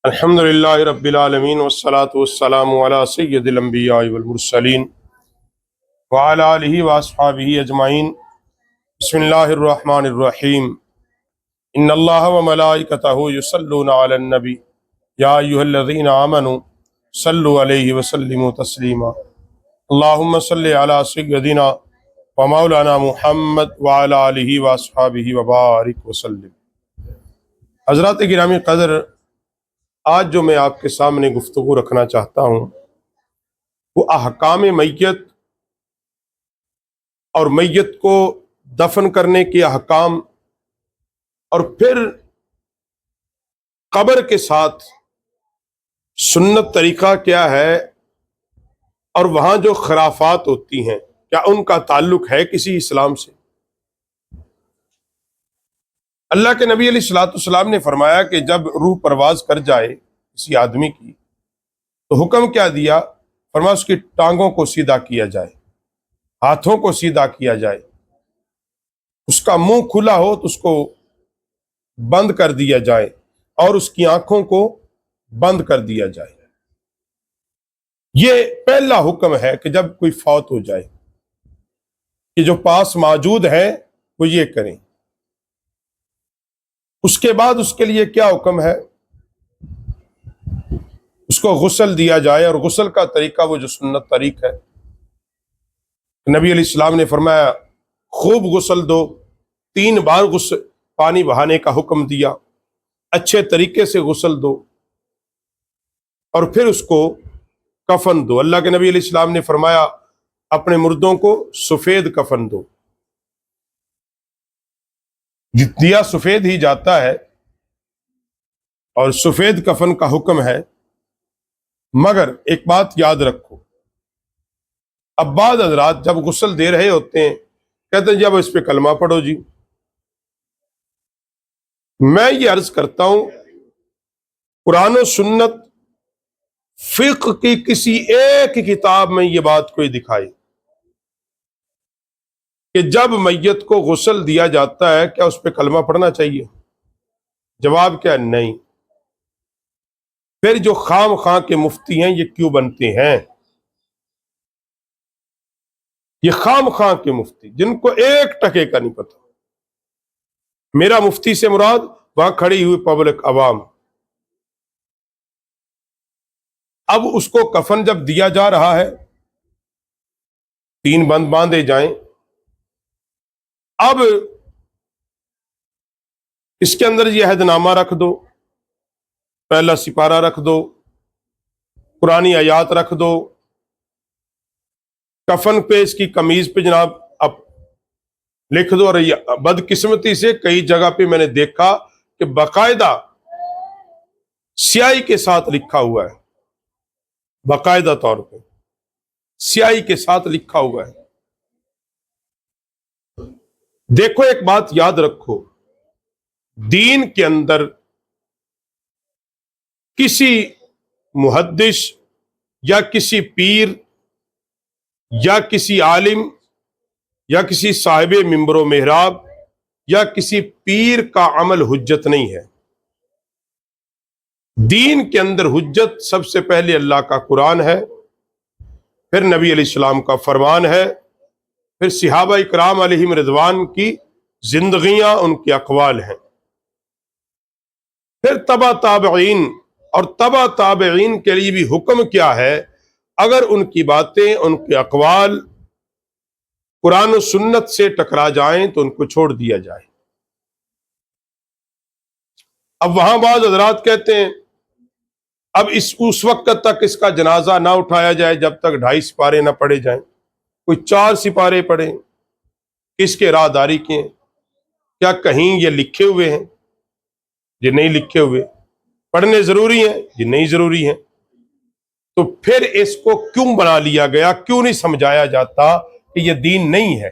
الحمدللہ رب العالمین والصلاة والسلام علی سید الانبیاء والمرسلین وعلی آلہ واصحابہ اجمعین۔ بسم اللہ الرحمن الرحیم۔ ان اللہ وملائکتہ یصلون علی النبی یا ایھا الذین آمنوا صلوا علیہ وسلموا تسلیما۔ اللہم صلی علی سیدنا ومولانا محمد وعلی آلہ واصحابہ وبارک وسلم۔ حضرات گرامی قدر، آج جو میں آپ کے سامنے گفتگو رکھنا چاہتا ہوں وہ احکام میت اور میت کو دفن کرنے کے احکام، اور پھر قبر کے ساتھ سنت طریقہ کیا ہے، اور وہاں جو خرافات ہوتی ہیں کیا ان کا تعلق ہے کسی اسلام سے۔ اللہ کے نبی علیہ الصلوۃ والسلام نے فرمایا کہ جب روح پرواز کر جائے کسی آدمی کی تو حکم کیا دیا، فرمایا اس کی ٹانگوں کو سیدھا کیا جائے، ہاتھوں کو سیدھا کیا جائے، اس کا منہ کھلا ہو تو اس کو بند کر دیا جائے، اور اس کی آنکھوں کو بند کر دیا جائے۔ یہ پہلا حکم ہے کہ جب کوئی فوت ہو جائے کہ جو پاس موجود ہیں وہ یہ کریں۔ اس کے بعد اس کے لیے کیا حکم ہے، اس کو غسل دیا جائے، اور غسل کا طریقہ وہ جو سنت طریق ہے، نبی علیہ السلام نے فرمایا خوب غسل دو، 3 بار غسل پانی بہانے کا حکم دیا، اچھے طریقے سے غسل دو، اور پھر اس کو کفن دو۔ اللہ کے نبی علیہ السلام نے فرمایا اپنے مردوں کو سفید کفن دو، دیا سفید ہی جاتا ہے، اور سفید کفن کا حکم ہے۔ مگر ایک بات یاد رکھو، اب بعض حضرات جب غسل دے رہے ہوتے ہیں کہتے ہیں جی اب اس پہ کلمہ پڑھو جی۔ میں یہ عرض کرتا ہوں قرآن و سنت فقہ کی کسی ایک کتاب میں یہ بات کوئی دکھائے کہ جب میت کو غسل دیا جاتا ہے کیا اس پہ کلمہ پڑھنا چاہیے؟ جواب کیا؟ نہیں۔ پھر جو خام خواہ کے مفتی ہیں یہ کیوں بنتے ہیں؟ یہ خام خواہ کے مفتی جن کو ایک ٹکے کا نہیں پتا۔ میرا مفتی سے مراد وہاں کھڑی ہوئی پبلک عوام۔ اب اس کو کفن جب دیا جا رہا ہے 3 بند باندھے جائیں، اب اس کے اندر یہ عہد نامہ رکھ دو، پہلا سپارہ رکھ دو، قرآنی آیات رکھ دو، کفن پہ اس کی قمیض پہ جناب اب لکھ دو۔ اور بدقسمتی سے کئی جگہ پہ میں نے دیکھا کہ باقاعدہ سیاہی کے ساتھ لکھا ہوا ہے، باقاعدہ طور پہ سیاہی کے ساتھ لکھا ہوا ہے۔ دیکھو ایک بات یاد رکھو، دین کے اندر کسی محدث یا کسی پیر یا کسی عالم یا کسی صاحب منبر و محراب یا کسی پیر کا عمل حجت نہیں ہے۔ دین کے اندر حجت سب سے پہلے اللہ کا قرآن ہے، پھر نبی علیہ السلام کا فرمان ہے، پھر صحابہ اکرام علیہم رضوان کی زندگیاں، ان کے اقوال ہیں، پھر تبع تابعین، اور تبع تابعین کے لیے بھی حکم کیا ہے، اگر ان کی باتیں، ان کے اقوال قرآن و سنت سے ٹکرا جائیں تو ان کو چھوڑ دیا جائے۔ اب وہاں بعض حضرات کہتے ہیں اب اس وقت تک اس کا جنازہ نہ اٹھایا جائے جب تک 2.5 سپارے نہ پڑھے جائیں، کوئی 4 سپارے پڑھیں، کس کے راہداری کے ہیں؟ کیا کہیں یہ لکھے ہوئے ہیں؟ یہ نہیں لکھے ہوئے۔ پڑھنے ضروری ہیں؟ یہ نہیں ضروری ہیں۔ تو پھر اس کو کیوں بنا لیا گیا؟ کیوں نہیں سمجھایا جاتا کہ یہ دین نہیں ہے،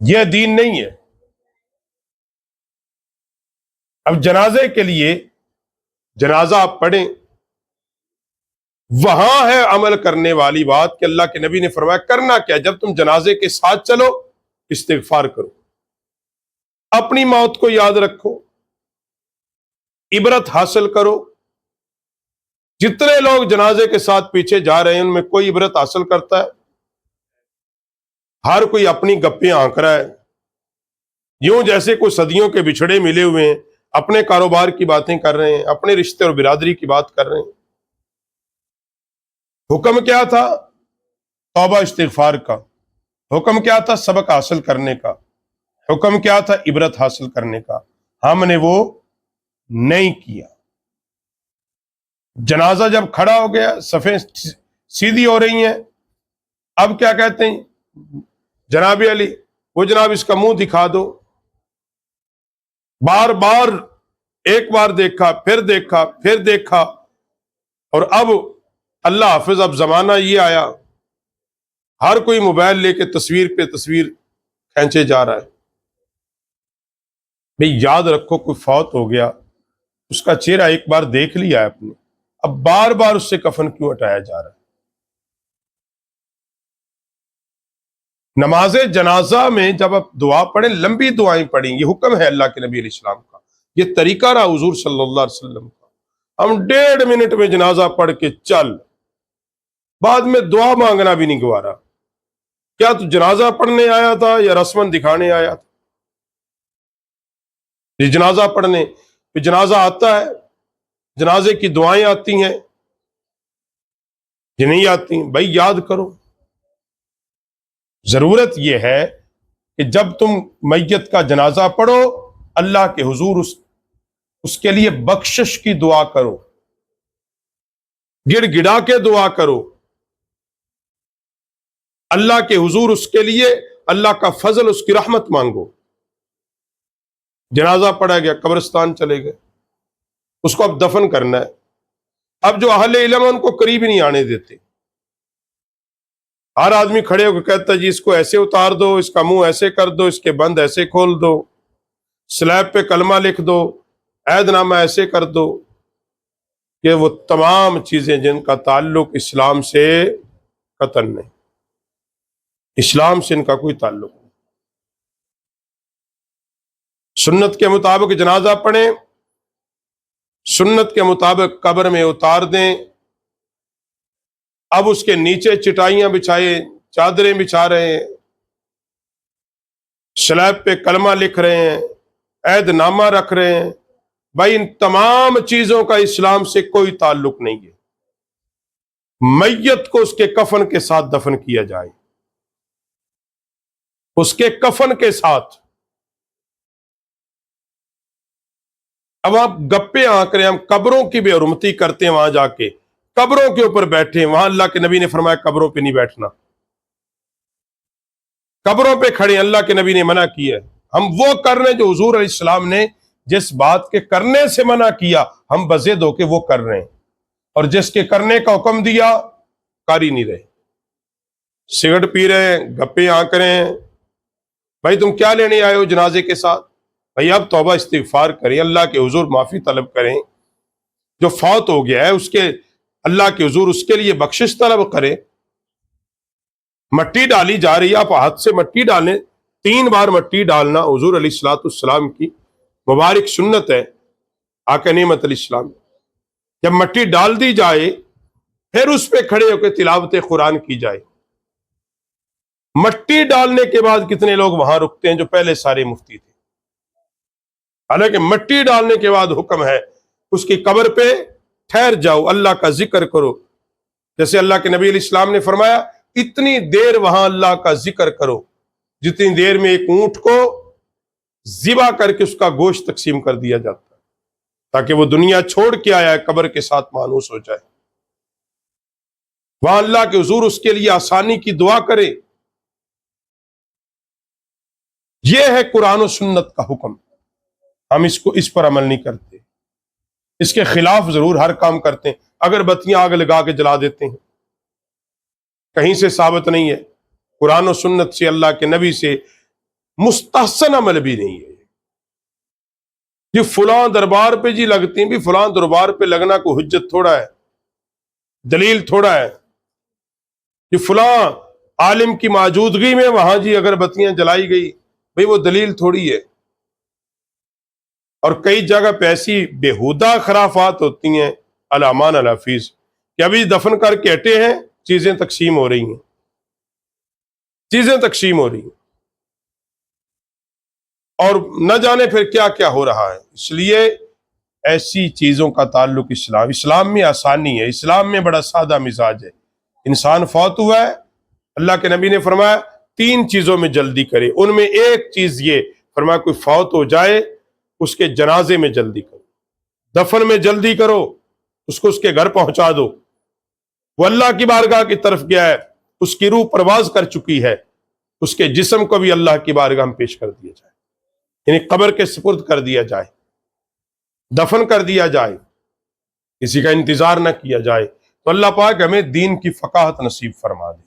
یہ دین نہیں ہے۔ اب جنازے کے لیے جنازہ آپ پڑھیں، وہاں ہے عمل کرنے والی بات کہ اللہ کے نبی نے فرمایا کرنا کیا، جب تم جنازے کے ساتھ چلو استغفار کرو، اپنی موت کو یاد رکھو، عبرت حاصل کرو. جتنے لوگ جنازے کے ساتھ پیچھے جا رہے ہیں ان میں کوئی عبرت حاصل کرتا ہے؟ ہر کوئی اپنی گپیں آنک رہا ہے، یوں جیسے کوئی صدیوں کے بچھڑے ملے ہوئے ہیں، اپنے کاروبار کی باتیں کر رہے ہیں، اپنے رشتے اور برادری کی بات کر رہے ہیں. حکم کیا تھا؟ توبہ استغفار کا. حکم کیا تھا؟ سبق حاصل کرنے کا. حکم کیا تھا؟ عبرت حاصل کرنے کا. ہم نے وہ نہیں کیا. جنازہ جب کھڑا ہو گیا، صفیں سیدھی ہو رہی ہیں، اب کیا کہتے ہیں؟ جناب علی، وہ جناب اس کا منہ دکھا دو. بار بار ایک بار دیکھا، پھر دیکھا، پھر دیکھا، اور اب اللہ حافظ اب زمانہ یہ آیا، ہر کوئی موبائل لے کے تصویر پہ تصویر کھینچے جا رہا ہے. بھئی یاد رکھو، کوئی فوت ہو گیا، اس کا چہرہ ایک بار دیکھ لیا ہے آپ نے، اب بار بار اس سے کفن کیوں ہٹایا جا رہا ہے؟ نماز جنازہ میں جب آپ دعا پڑھیں، لمبی دعائیں پڑھیں، یہ حکم ہے اللہ کے نبی علیہ السلام کا، یہ طریقہ رہا حضور صلی اللہ علیہ وسلم کا. ہم 1.5 منٹ میں جنازہ پڑھ کے چل، بعد میں دعا مانگنا بھی نہیں گوارا. کیا تو جنازہ پڑھنے آیا تھا یا رسمن دکھانے آیا تھا؟ یہ جنازہ پڑھنے، پھر جنازہ آتا ہے، جنازے کی دعائیں آتی ہیں، یہ نہیں آتی. بھائی یاد کرو، ضرورت یہ ہے کہ جب تم میت کا جنازہ پڑھو، اللہ کے حضور اس کے لیے بخشش کی دعا کرو، گڑ گڑا کے دعا کرو، اللہ کے حضور اس کے لیے اللہ کا فضل، اس کی رحمت مانگو. جنازہ پڑھا گیا، قبرستان چلے گئے، اس کو اب دفن کرنا ہے. اب جو اہل علم ان کو قریب نہیں آنے دیتے. ہر آدمی کھڑے ہو کے کہتا ہے جی اس کو ایسے اتار دو، اس کا منہ ایسے کر دو، اس کے بند ایسے کھول دو، سلیب پہ کلمہ لکھ دو، عہد نامہ ایسے کر دو. کہ وہ تمام چیزیں جن کا تعلق اسلام سے قطعاً نہیں، اسلام سے ان کا کوئی تعلق نہیں. سنت کے مطابق جنازہ پڑھیں، سنت کے مطابق قبر میں اتار دیں. اب اس کے نیچے چٹائیاں بچھائے، چادریں بچھا رہے ہیں، سلیب پہ کلمہ لکھ رہے ہیں، عہد نامہ رکھ رہے ہیں. بھائی ان تمام چیزوں کا اسلام سے کوئی تعلق نہیں ہے. میت کو اس کے کفن کے ساتھ دفن کیا جائے، اس کے کفن کے ساتھ. اب آپ گپے آنک رہے ہیں، ہم قبروں کی بے حرمتی کرتے ہیں، وہاں جا کے قبروں کے اوپر بیٹھے ہیں. وہاں اللہ کے نبی نے فرمایا قبروں پہ نہیں بیٹھنا، قبروں پہ کھڑے ہیں، اللہ کے نبی نے منع کیا ہے. ہم وہ کر رہے ہیں جو حضور علیہ السلام نے جس بات کے کرنے سے منع کیا، ہم بضد ہو کے وہ کر رہے ہیں، اور جس کے کرنے کا حکم دیا کر ہی نہیں رہے. سگریٹ پی رہے ہیں، گپے آنک رہے ہیں. بھائی تم کیا لینے آئے ہو جنازے کے ساتھ؟ بھائی اب توبہ استغفار کریں، اللہ کے حضور معافی طلب کریں. جو فوت ہو گیا ہے اس کے اللہ کے حضور اس کے لیے بخشش طلب کریں. مٹی ڈالی جا رہی ہے، آپ ہاتھ سے مٹی ڈالیں. 3 بار مٹی ڈالنا حضور علیہ الصلوۃ والسلام کی مبارک سنت ہے. آقا نعمت علیہ السلام جب مٹی ڈال دی جائے پھر اس پہ کھڑے ہو کے تلاوت قرآن کی جائے. مٹی ڈالنے کے بعد کتنے لوگ وہاں رکتے ہیں جو پہلے سارے مفتی تھے؟ حالانکہ مٹی ڈالنے کے بعد حکم ہے اس کی قبر پہ ٹھہر جاؤ، اللہ کا ذکر کرو. جیسے اللہ کے نبی علیہ السلام نے فرمایا اتنی دیر وہاں اللہ کا ذکر کرو جتنی دیر میں ایک اونٹ کو ذبح کر کے اس کا گوشت تقسیم کر دیا جاتا ہے، تاکہ وہ دنیا چھوڑ کے آیا ہے قبر کے ساتھ مانوس ہو جائے. وہاں اللہ کے حضور اس کے لیے آسانی کی دعا کرے. یہ ہے قرآن و سنت کا حکم. ہم اس پر عمل نہیں کرتے، اس کے خلاف ضرور ہر کام کرتے ہیں. اگر بتیاں آگ لگا کے جلا دیتے ہیں، کہیں سے ثابت نہیں ہے. قرآن و سنت سے، اللہ کے نبی سے مستحسن عمل بھی نہیں ہے. یہ فلاں دربار پہ جی لگتی ہیں، بھی فلاں دربار پہ لگنا کوئی حجت تھوڑا ہے، دلیل تھوڑا ہے. یہ فلاں عالم کی موجودگی میں وہاں جی اگر بتیاں جلائی گئی، بھئی وہ دلیل تھوڑی ہے. اور کئی جگہ پہ ایسی بےہودہ خرافات ہوتی ہیں علامان الحفیظ کہ ابھی دفن کر کے ہٹے ہیں، چیزیں تقسیم ہو رہی ہیں، چیزیں تقسیم ہو رہی ہیں، اور نہ جانے پھر کیا کیا ہو رہا ہے۔ اس لیے ایسی چیزوں کا تعلق اسلام میں آسانی ہے، اسلام میں بڑا سادہ مزاج ہے۔ انسان فوت ہوا ہے، اللہ کے نبی نے فرمایا 3 چیزوں میں جلدی کرے، ان میں ایک چیز یہ فرمایا کوئی فوت ہو جائے اس کے جنازے میں جلدی کرو، دفن میں جلدی کرو، اس کو اس کے گھر پہنچا دو۔ وہ اللہ کی بارگاہ کی طرف گیا ہے، اس کی روح پرواز کر چکی ہے، اس کے جسم کو بھی اللہ کی بارگاہ میں پیش کر دیا جائے، یعنی قبر کے سپرد کر دیا جائے، دفن کر دیا جائے، کسی کا انتظار نہ کیا جائے۔ تو اللہ پاک ہمیں دین کی فقاہت نصیب فرما دے۔